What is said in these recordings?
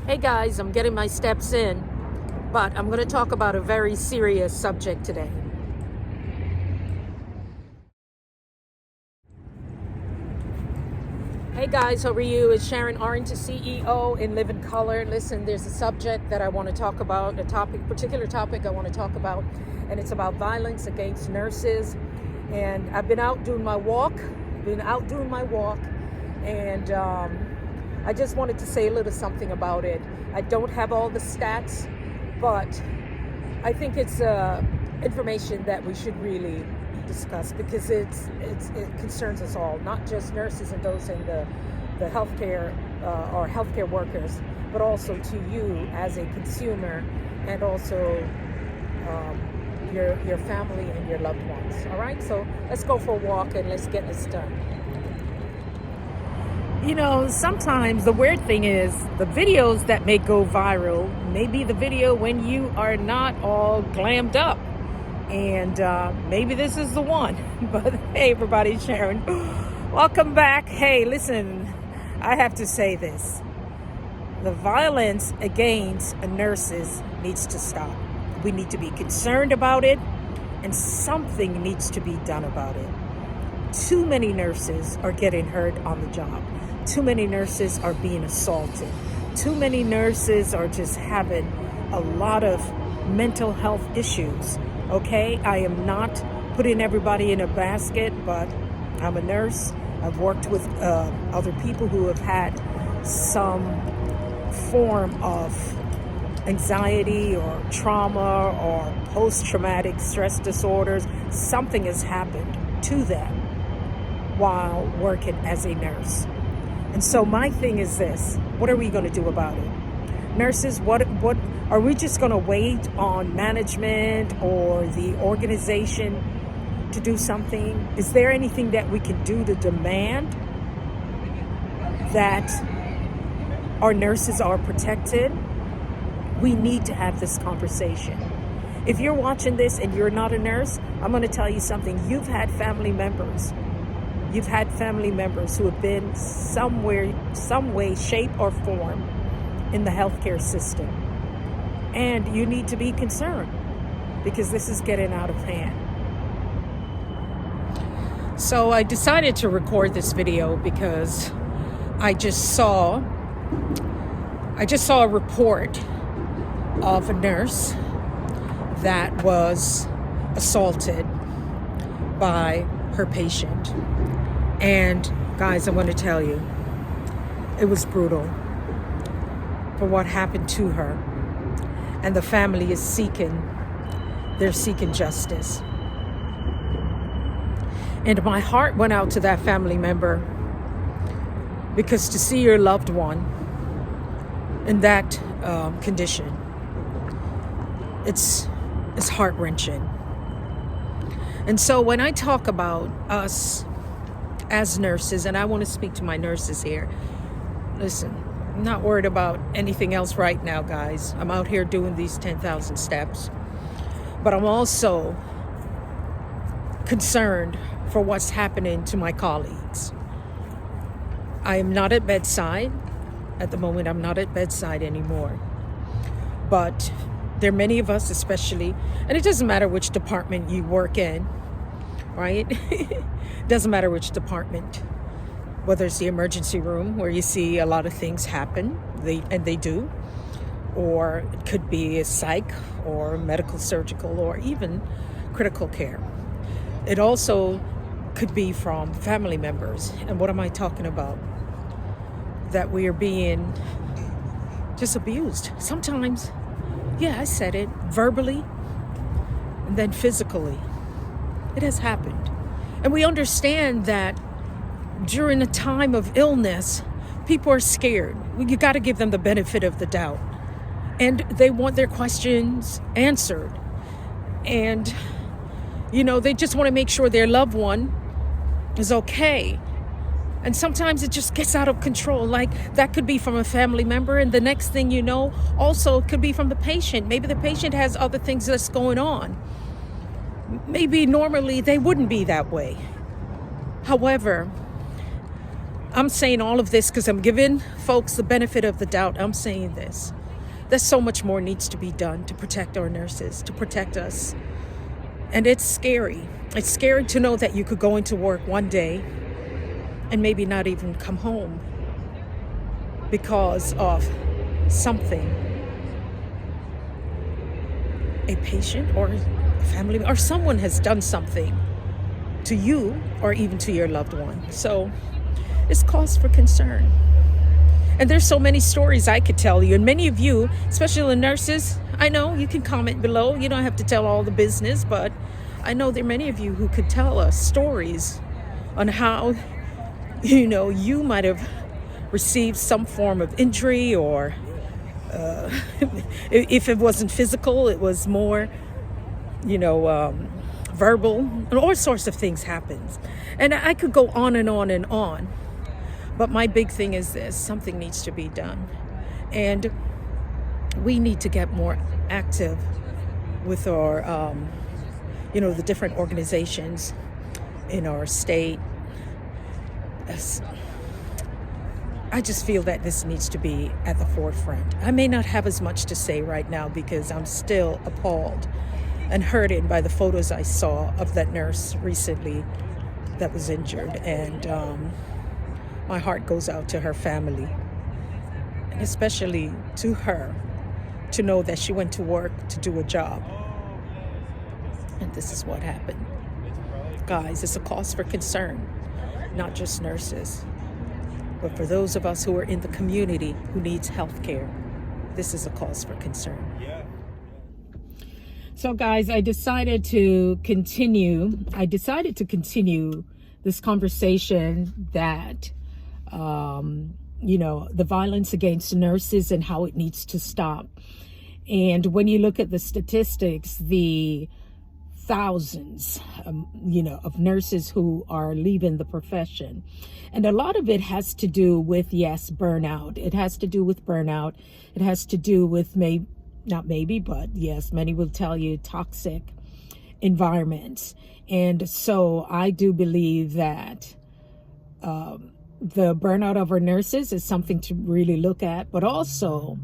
Hey guys, I'm getting my steps in, but I'm going to talk about a very serious subject today. Hey guys, how are you? It's Sharon Orange, CEO in Live in Color. Listen, there's a subject that I want to talk about, particular topic I want to talk about, and it's about violence against nurses. And I've been out doing my walk, and I just wanted to say a little something about it. I don't have all the stats, but I think it's information that we should really discuss because it concerns us all, not just nurses and those in the healthcare or healthcare workers, but also to you as a consumer and also your family and your loved ones. All right, so let's go for a walk and let's get this done. You know, sometimes the weird thing is the videos that may go viral may be the video when you are not all glammed up. And maybe this is the one. But hey, everybody, Sharon, welcome back. Hey, listen, I have to say this. The violence against nurses needs to stop. We need to be concerned about it, and something needs to be done about it. Too many nurses are getting hurt on the job. Too many nurses are being assaulted. Too many nurses are just having a lot of mental health issues. Okay, I am not putting everybody in a basket, but I'm a nurse. I've worked with other people who have had some form of anxiety or trauma or post-traumatic stress disorders. Something has happened to them while working as a nurse. And so my thing is this: what are we going to do about it? Nurses, what are we just going to wait on management or the organization to do something? Is there anything that we can do to demand that our nurses are protected? We need to have this conversation. If you're watching this and you're not a nurse, I'm going to tell you something. You've had family members who have been some way, shape, or form in the healthcare system. And you need to be concerned because this is getting out of hand. So I decided to record this video because I just saw a report of a nurse that was assaulted by her patient. And guys, I'm going to tell you, it was brutal for what happened to her. And the family is seeking justice. And my heart went out to that family member because to see your loved one in that condition, it's heart-wrenching. And so when I talk about us as nurses, and I want to speak to my nurses here, listen, I'm not worried about anything else right now, guys. I'm out here doing these 10,000 steps. But I'm also concerned for what's happening to my colleagues. I am not at bedside. At the moment, I'm not at bedside anymore. But there are many of us, especially, and it doesn't matter which department you work in, right? Doesn't matter which department, whether it's the emergency room where you see a lot of things happen, they do, or it could be a psych or medical surgical or even critical care. It also could be from family members. And what am I talking about? That we are being just abused. Sometimes, yeah, I said it, verbally and then physically. It has happened. And we understand that during a time of illness, people are scared. You got to give them the benefit of the doubt. And they want their questions answered. And, you know, they just want to make sure their loved one is okay. And sometimes it just gets out of control. Like that could be from a family member. And the next thing you know, also could be from the patient. Maybe the patient has other things that's going on. Maybe normally they wouldn't be that way. However, I'm saying all of this because I'm giving folks the benefit of the doubt. I'm saying this. There's so much more needs to be done to protect our nurses, to protect us. And it's scary. It's scary to know that you could go into work one day and maybe not even come home because of something. A patient or a family or someone has done something to you or even to your loved one. So it's cause for concern. And there's so many stories I could tell you. And many of you, especially the nurses, I know you can comment below. You don't have to tell all the business, but I know there are many of you who could tell us stories on how, you might have received some form of injury or if it wasn't physical, it was more, verbal, and all sorts of things happens. And I could go on and on and on. But my big thing is this: something needs to be done. And we need to get more active with our, the different organizations in our state. I just feel that this needs to be at the forefront. I may not have as much to say right now because I'm still appalled and hurted by the photos I saw of that nurse recently that was injured. And my heart goes out to her family, and especially to her, to know that she went to work to do a job. And this is what happened. Guys, it's a cause for concern, not just nurses, but for those of us who are in the community who needs health care. This is a cause for concern. So guys, I decided to continue this conversation that, the violence against nurses and how it needs to stop. And when you look at the statistics, the thousands, of nurses who are leaving the profession. And a lot of it has to do with, yes, burnout. It has to do with burnout. It has to do with many will tell you toxic environments. And so I do believe that the burnout of our nurses is something to really look at, but also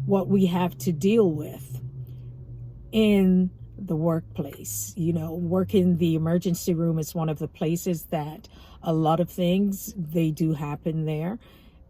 what we have to deal with in the workplace. Work in the emergency room is one of the places that a lot of things, they do happen there.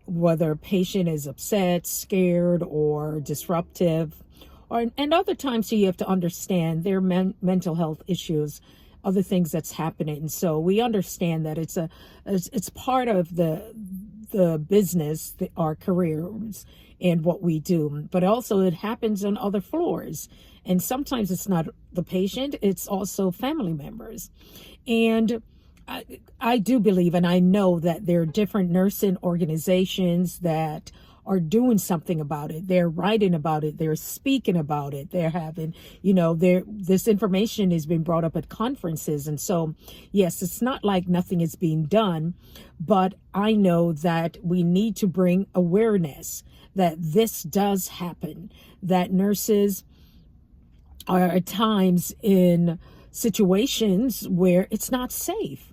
Whether a patient is upset, scared, or disruptive, and other times you have to understand their mental health issues, other things that's happening. So we understand that it's part of the business, our careers, and what we do. But also it happens on other floors. And sometimes it's not the patient, it's also family members. And I do believe, and I know that there are different nursing organizations that are doing something about it. They're writing about it. They're speaking about it. They're having, this information is being brought up at conferences. And so, yes, it's not like nothing is being done, but I know that we need to bring awareness that this does happen, that nurses are at times in situations where it's not safe.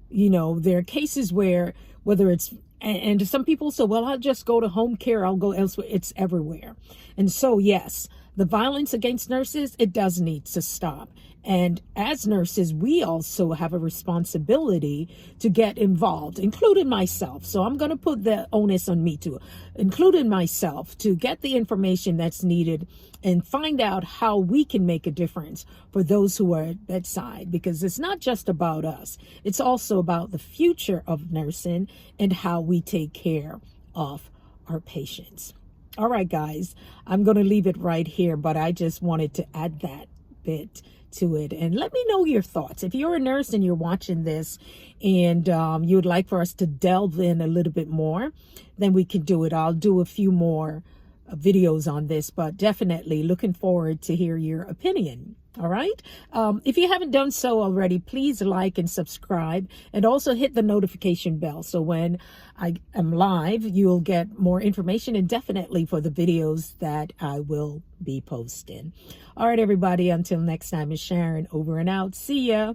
There are cases where, whether it's, and some people say, well, I'll just go to home care, I'll go elsewhere. It's everywhere. And so, yes, the violence against nurses, it does need to stop. And as nurses, we also have a responsibility to get involved, including myself. So I'm going to put the onus on me too, including myself, to get the information that's needed and find out how we can make a difference for those who are at bedside, because it's not just about us. It's also about the future of nursing and how we take care of our patients. All right, guys, I'm going to leave it right here, but I just wanted to add that bit to it. And let me know your thoughts. If you're a nurse and you're watching this and you would like for us to delve in a little bit more, then we can do it. I'll do a few more videos on this, but definitely looking forward to hear your opinion. All right. If you haven't done so already, please like and subscribe, and also hit the notification bell. So when I am live, you'll get more information, and definitely for the videos that I will be posting. All right, everybody. Until next time, it's Sharon, over and out. See ya.